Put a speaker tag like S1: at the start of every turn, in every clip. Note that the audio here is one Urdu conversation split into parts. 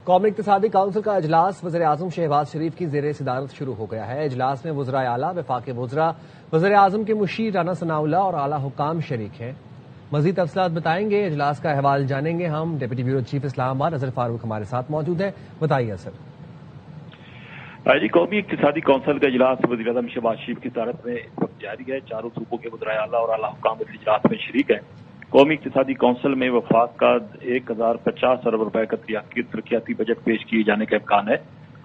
S1: قومی اقتصادی کونسل کا اجلاس وزیر اعظم شہباز شریف کی زیر صدارت شروع ہو گیا ہے۔ اجلاس میں وزرائے اعلیٰ، وفاقی وزراء، وزیر اعظم کے مشیر رانا ثناء اللہ اور اعلیٰ حکام شریک ہیں۔ مزید تفصیلات بتائیں گے، اجلاس کا احوال جانیں گے ہم۔ ڈپٹی بیورو چیف اسلام آباد اظہر فاروق ہمارے ساتھ موجود ہیں، بتائیے اظہر۔
S2: جی، قومی اقتصادی کونسل کا اجلاس وزیر اعظم شہباز شریف کی صدارت میں اس وقت جاری ہے۔ چاروں صوبوں کے وزرائے اعلیٰ اور اعلیٰ حکام اس اجلاس میں شریک ہیں۔ قومی اقتصادی کونسل میں وفاق کا 1050 ارب روپے کا ترقیاتی بجٹ پیش کیے جانے کا امکان ہے۔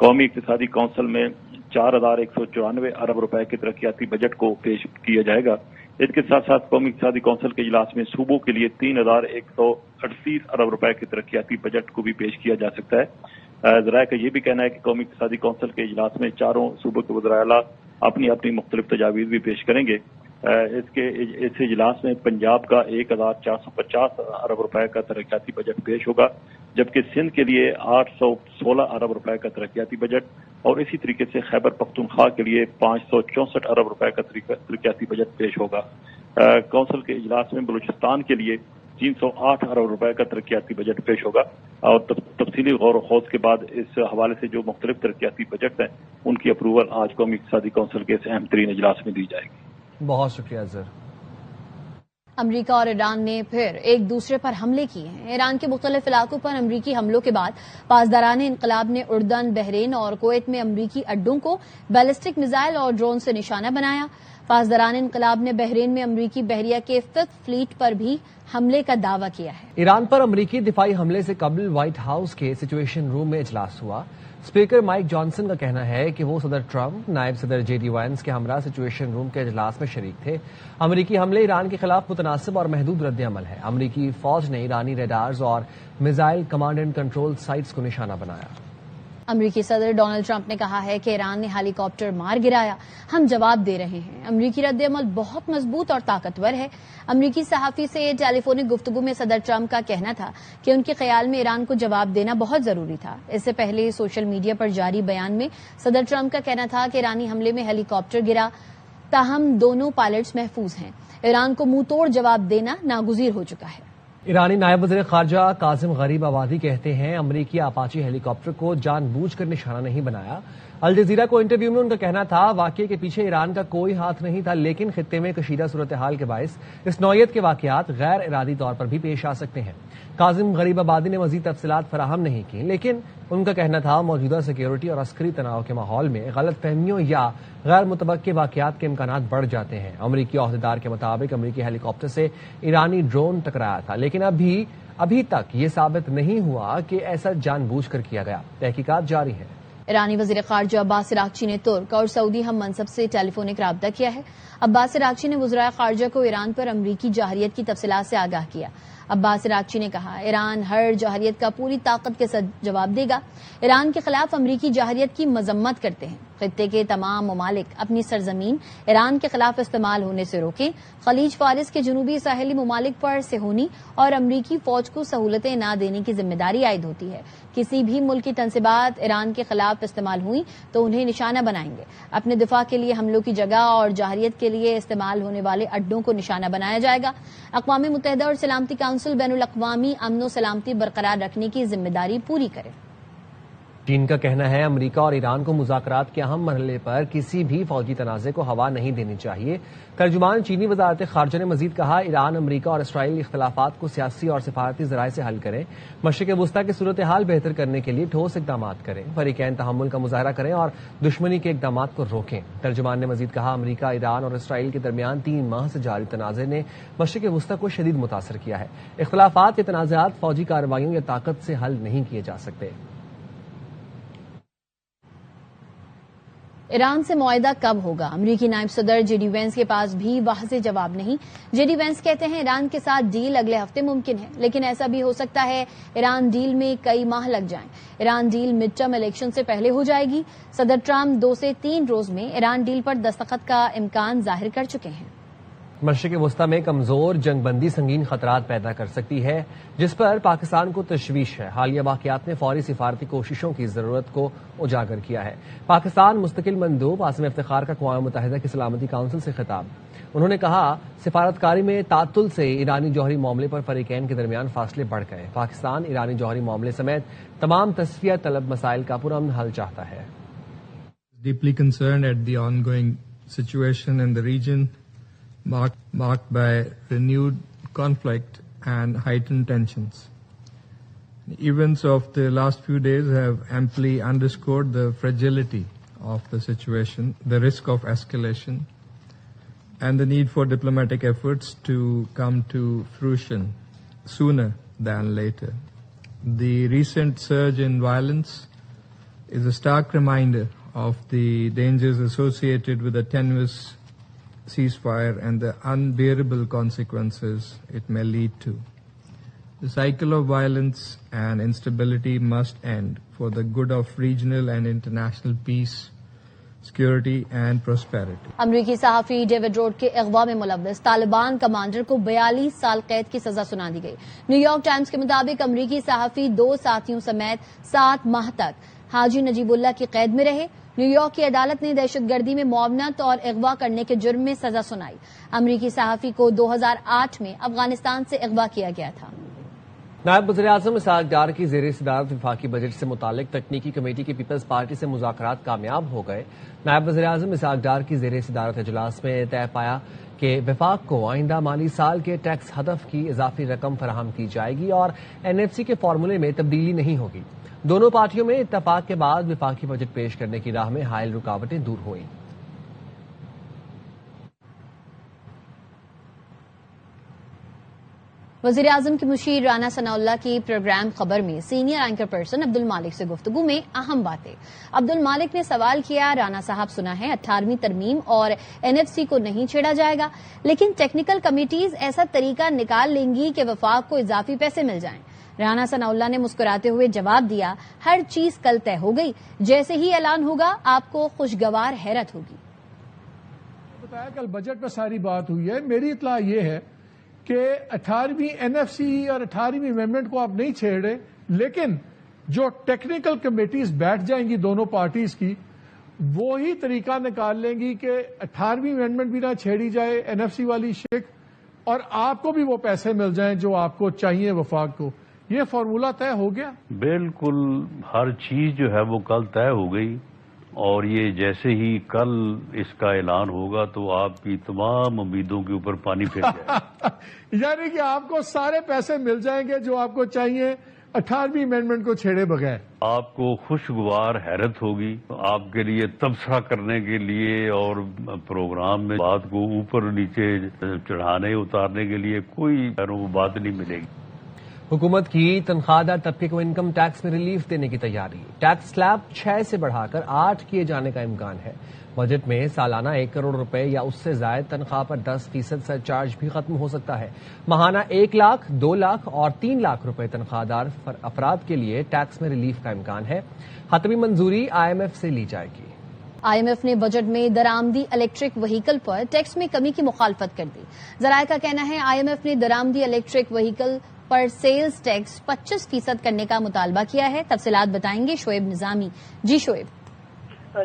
S2: قومی اقتصادی کونسل میں 4194 ارب روپے کے ترقیاتی بجٹ کو پیش کیا جائے گا۔ اس کے ساتھ ساتھ قومی اقتصادی کونسل کے اجلاس میں صوبوں کے لیے 3138 ارب روپے کے ترقیاتی بجٹ کو بھی پیش کیا جا سکتا ہے۔ ذرائع کا یہ بھی کہنا ہے کہ قومی اقتصادی کونسل کے اجلاس میں چاروں صوبوں کے وزرائے اعلیٰ اپنی اپنی مختلف تجاویز بھی پیش کریں گے۔ اس اجلاس میں پنجاب کا 1450 ارب روپے کا ترقیاتی بجٹ پیش ہوگا، جبکہ سندھ کے لیے 816 ارب روپے کا ترقیاتی بجٹ اور اسی طریقے سے خیبر پختونخوا کے لیے 564 ارب روپے کا ترقیاتی بجٹ پیش ہوگا۔ کونسل کے اجلاس میں بلوچستان کے لیے 308 ارب روپے کا ترقیاتی بجٹ پیش ہوگا اور تفصیلی غور و خوض کے بعد اس حوالے سے جو مختلف ترقیاتی بجٹ ہیں ان کی اپروول آج قومی اقتصادی کونسل کے اس اہم ترین اجلاس میں دی جائے گی۔
S1: بہت شکریہ اظہر۔
S3: امریکہ اور ایران نے پھر ایک دوسرے پر حملے کیے ہیں۔ ایران کے مختلف علاقوں پر امریکی حملوں کے بعد پاسداران انقلاب نے اردن، بحرین اور کویت میں امریکی اڈوں کو بیلسٹک میزائل اور ڈرون سے نشانہ بنایا۔ پاسداران انقلاب نے بحرین میں امریکی بحریہ کے 5th فلیٹ پر بھی حملے کا دعویٰ کیا ہے۔
S1: ایران پر امریکی دفاعی حملے سے قبل وائٹ ہاؤس کے سچویشن روم میں اجلاس ہوا۔ اسپیکر مائک جانسن کا کہنا ہے کہ وہ صدر ٹرمپ، نائب صدر JD وینس کے ہمراہ سچویشن روم کے اجلاس میں شریک تھے۔ امریکی حملے ایران کے خلاف متناسب اور محدود رد عمل ہے۔ امریکی فوج نے ایرانی ریڈارز اور missile command and control sites کو نشانہ بنایا۔
S3: امریکی صدر ڈونلڈ ٹرمپ نے کہا ہے کہ ایران نے ہیلی کاپٹر مار گرایا، ہم جواب دے رہے ہیں۔ امریکی رد عمل بہت مضبوط اور طاقتور ہے۔ امریکی صحافی سے ٹیلی فونک گفتگو میں صدر ٹرمپ کا کہنا تھا کہ ان کے خیال میں ایران کو جواب دینا بہت ضروری تھا۔ اس سے پہلے سوشل میڈیا پر جاری بیان میں صدر ٹرمپ کا کہنا تھا کہ ایرانی حملے میں ہیلی کاپٹر گرا، تاہم دونوں پائلٹس محفوظ ہیں۔ ایران کو منہ توڑ جواب دینا ناگزیر ہو چکا ہے۔
S1: ایرانی نائب وزیر خارجہ کاظم غریب آبادی کہتے ہیں امریکی آپاچی ہیلی کاپٹر کو جان بوجھ کر نشانہ نہیں بنایا۔ الجزیرہ کو انٹرویو میں ان کا کہنا تھا واقعے کے پیچھے ایران کا کوئی ہاتھ نہیں تھا، لیکن خطے میں کشیدہ صورتحال کے باعث اس نوعیت کے واقعات غیر ارادی طور پر بھی پیش آ سکتے ہیں۔ کاظم غریب آبادی نے مزید تفصیلات فراہم نہیں کی، لیکن ان کا کہنا تھا موجودہ سیکیورٹی اور عسکری تناؤ کے ماحول میں غلط فہمیوں یا غیر متوقع واقعات کے امکانات بڑھ جاتے ہیں۔ امریکی عہدیدار کے مطابق امریکی ہیلی کاپٹر سے ایرانی ڈرون ٹکرایا تھا، لیکن ابھی تک یہ ثابت نہیں ہوا کہ ایسا جان بوجھ کر کیا گیا۔ تحقیقات جاری ہیں۔
S3: ایرانی وزیر خارجہ عباس عراقچی نے ترک اور سعودی ہم منصب سے ٹیلی فونک رابطہ کیا ہے۔ عباس عراقچی نے وزرائے خارجہ کو ایران پر امریکی جارحیت کی تفصیلات سے آگاہ کیا۔ عباس عراقچی نے کہا ایران ہر جارحیت کا پوری طاقت کے ساتھ جواب دے گا۔ ایران کے خلاف امریکی جارحیت کی مذمت کرتے ہیں۔ خطے کے تمام ممالک اپنی سرزمین ایران کے خلاف استعمال ہونے سے روکیں۔ خلیج فارس کے جنوبی ساحلی ممالک پر صہیونی اور امریکی فوج کو سہولتیں نہ دینے کی ذمہ داری عائد ہوتی ہے۔ کسی بھی ملک کی تنصیبات ایران کے خلاف استعمال ہوئی تو انہیں نشانہ بنائیں گے۔ اپنے دفاع کے لیے حملوں کی جگہ اور جارحیت کے لیے استعمال ہونے والے اڈوں کو نشانہ بنایا جائے گا۔ اقوام متحدہ اور سلامتی کونسل بین الاقوامی امن و سلامتی برقرار رکھنے کی ذمہ داری پوری کرے۔
S1: چین کا کہنا ہے امریکہ اور ایران کو مذاکرات کے اہم مرحلے پر کسی بھی فوجی تنازع کو ہوا نہیں دینی چاہیے۔ ترجمان چینی وزارت خارجہ نے مزید کہا ایران، امریکہ اور اسرائیل اختلافات کو سیاسی اور سفارتی ذرائع سے حل کریں، مشرق وسطیٰ کی صورتحال بہتر کرنے کے لیے ٹھوس اقدامات کریں، فریقین تحمل کا مظاہرہ کریں اور دشمنی کے اقدامات کو روکیں۔ ترجمان نے مزید کہا امریکہ، ایران اور اسرائیل کے درمیان 3 ماہ سے جاری تنازع نے مشرق وسطیٰ کو شدید متاثر کیا ہے۔ اختلافات یا تنازعات فوجی کارروائیوں یا طاقت سے حل نہیں کیے جا سکتے۔
S3: ایران سے معاہدہ کب ہوگا؟ امریکی نائب صدر JD وینس کے پاس بھی واضح جواب نہیں۔ JD وینس کہتے ہیں ایران کے ساتھ ڈیل اگلے ہفتے ممکن ہے، لیکن ایسا بھی ہو سکتا ہے ایران ڈیل میں کئی ماہ لگ جائیں۔ Iran deal mid term election سے پہلے ہو جائے گی۔ صدر ٹرمپ 2 سے 3 روز میں ایران ڈیل پر دستخط کا امکان ظاہر کر چکے ہیں۔
S1: مشرق وسطی میں کمزور جنگ بندی سنگین خطرات پیدا کر سکتی ہے، جس پر پاکستان کو تشویش ہے۔ حالیہ واقعات نے فوری سفارتی کوششوں کی ضرورت کو اجاگر کیا ہے۔ پاکستان مستقل مندوب عاصم افتخار کا اقوام متحدہ کی سلامتی کونسل سے خطاب۔ انہوں نے کہا، سفارتکاری میں تعطل سے ایرانی جوہری معاملے پر فریقین کے درمیان فاصلے بڑھ گئے۔ پاکستان ایرانی جوہری معاملے سمیت تمام تصفیہ طلب مسائل کا پرامن حل چاہتا ہے۔
S4: Deeply concerned at the ongoing situation in the region, marked by renewed conflict and heightened tensions. Events of the last few days have amply underscored the fragility of the situation, the risk of escalation, and the need for diplomatic efforts to come to fruition sooner than later. The recent surge in violence is a stark reminder of the dangers associated with a tenuous ceasefire and the unbearable consequences it may lead to. The cycle of violence and instability must end for the good of regional and international peace, security and prosperity.
S3: امریکی صحافی ڈیوڈ روڈ کے اغوا میں ملوث طالبان کمانڈر کو 42 سال قید کی سزا سنا دی گئی۔ نیو یارک ٹائمز کے مطابق امریکی صحافی 2 ساتھیوں سمیت 7 ماہ تک حاجی نجیب اللہ کی قید میں رہے۔ نیو یارک کی عدالت نے دہشت گردی میں معاونت اور اغوا کرنے کے جرم میں سزا سنائی۔ امریکی صحافی کو 2008 میں افغانستان سے اغوا کیا گیا تھا۔
S1: نائب وزیر اعظم اسحاق ڈار کی زیر صدارت وفاقی بجٹ سے متعلق تکنیکی کمیٹی کی پیپلز پارٹی سے مذاکرات کامیاب ہو گئے۔ نائب وزیر اعظم اسحاق ڈار کی زیر صدارت اجلاس میں طے پایا کہ وفاق کو آئندہ مالی سال کے ٹیکس ہدف کی اضافی رقم فراہم کی جائے گی اور NFC کے فارمولے میں تبدیلی نہیں ہوگی۔ دونوں پارٹیوں میں اتفاق کے بعد وفاقی بجٹ پیش کرنے کی راہ میں حائل رکاوٹیں دور ہوئیں۔
S3: وزیر اعظم کی مشیر رانا ثناءاللہ کی پروگرام خبر میں سینئر اینکر پرسن عبد المالک سے گفتگو میں اہم باتیں۔ عبد المالک نے سوال کیا، رانا صاحب سنا ہے 18ویں ترمیم اور NFC کو نہیں چھیڑا جائے گا، لیکن ٹیکنیکل کمیٹیز ایسا طریقہ نکال لیں گی کہ وفاق کو اضافی پیسے مل جائیں۔ رانا ثناءاللہ نے مسکراتے ہوئے جواب دیا، ہر چیز کل طے ہو گئی، جیسے ہی اعلان ہوگا آپ کو خوشگوار حیرت ہوگی۔
S5: بتایا کل بجٹ میں ساری بات ہوئی ہے۔ میری اطلاع یہ ہے کہ 18ویں NFC اور 18ویں امینڈمنٹ کو آپ نہیں چھیڑ رہے، لیکن جو ٹیکنیکل کمیٹیز بیٹھ جائیں گی دونوں پارٹیز کی، وہی طریقہ نکال لیں گی کہ 18ویں امینڈمنٹ بھی نہ چھیڑی جائے NFC والی شک، اور آپ کو بھی وہ پیسے مل جائیں جو آپ کو چاہیے وفاق کو۔ یہ فارمولہ طے ہو گیا؟
S6: بالکل، ہر چیز جو ہے وہ کل طے ہو گئی، اور یہ جیسے ہی کل اس کا اعلان ہوگا تو آپ کی تمام امیدوں کے اوپر پانی پھر جائے گا۔
S5: یعنی کہ آپ کو سارے پیسے مل جائیں گے جو آپ کو چاہیے 18ویں امینڈمنٹ کو چھیڑے بغیر۔
S6: آپ کو خوشگوار حیرت ہوگی، آپ کے لیے تبصرہ کرنے کے لیے اور پروگرام میں بات کو اوپر نیچے چڑھانے اتارنے کے لیے کوئی بات نہیں ملے گی۔
S1: حکومت کی تنخواہ دار طبقے کو انکم ٹیکس میں ریلیف دینے کی تیاری۔ ٹیکس سلیب 6 سے بڑھا کر 8 کیے جانے کا امکان ہے۔ بجٹ میں سالانہ 1 کروڑ روپے یا اس سے زائد تنخواہ پر 10% سرچارج بھی ختم ہو سکتا ہے۔ ماہانہ 1 لاکھ، 2 لاکھ اور 3 لاکھ روپے تنخواہ دار افراد کے لیے ٹیکس میں ریلیف کا امکان ہے۔ حتمی منظوری IMF سے لی جائے گی۔
S3: IMF نے بجٹ میں درآمدی الیکٹرک وہیکل پر ٹیکس میں کمی کی مخالفت کر دی۔ ذرائع کا کہنا ہے IMF نے درآمدی الیکٹرک وہیکل پر سیلز ٹیکس 25% کرنے کا مطالبہ کیا ہے۔ تفصیلات بتائیں گے شعیب نظامی۔ جی شعیب۔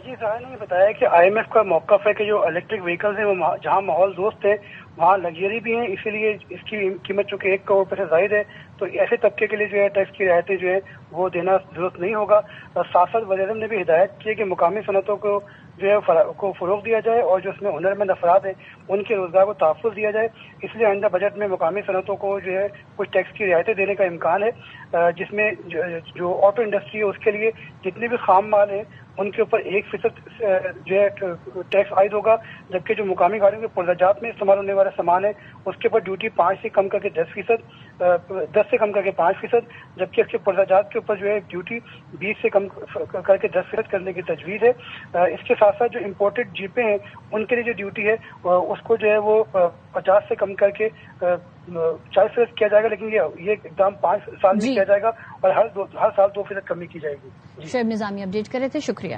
S7: جی ظاہر نے بتایا کہ IMF کا موقف ہے کہ جو الیکٹرک وہیکلز ہیں وہ جہاں ماحول دوست ہیں وہاں لگژری بھی ہیں، اسی لیے اس کی قیمت چونکہ 1 کروڑ روپے سے زائد ہے تو ایسے طبقے کے لیے جو ہے ٹیکس کی رعایتیں جو ہے وہ دینا ضرورت نہیں ہوگا۔ ساتھ ساتھ وزیر اعظم نے بھی ہدایت کی ہے کہ مقامی صنعتوں کو جو ہے کو فروغ دیا جائے اور جو اس میں ہنرمند افراد ہیں ان کے روزگار کو تحفظ دیا جائے۔ اس لیے آئندہ بجٹ میں مقامی صنعتوں کو جو ہے کچھ ٹیکس کی رعایتیں دینے کا امکان ہے، جس میں جو آٹو انڈسٹری ہے اس کے لیے جتنے بھی خام مال ہیں ان کے اوپر 1% جو ہے ٹیکس عائد ہوگا، جبکہ جو مقامی گاڑیوں کے پرزاجات میں استعمال ہونے والا سامان ہے اس کے اوپر ڈیوٹی 5 سے کم کر کے 10% سے کم کر کے 5%، جبکہ اس کے پرزاجات کے اوپر جو ہے ڈیوٹی 20 سے کم کر کے 10% کرنے کی تجویز ہے۔ اس کے ساتھ ساتھ جو امپورٹڈ جیپیں ہیں ان کے لیے جو ڈیوٹی ہے اس کو جو ہے وہ 50 سے کم کر کے 40% کیا جائے گا، لیکن یہ اقدام 5 سال میں کیا جائے گا اور ہر سال 2% کمی کی جائے گی۔
S3: شعیب نظامی اپڈیٹ کر رہے تھے، شکریہ۔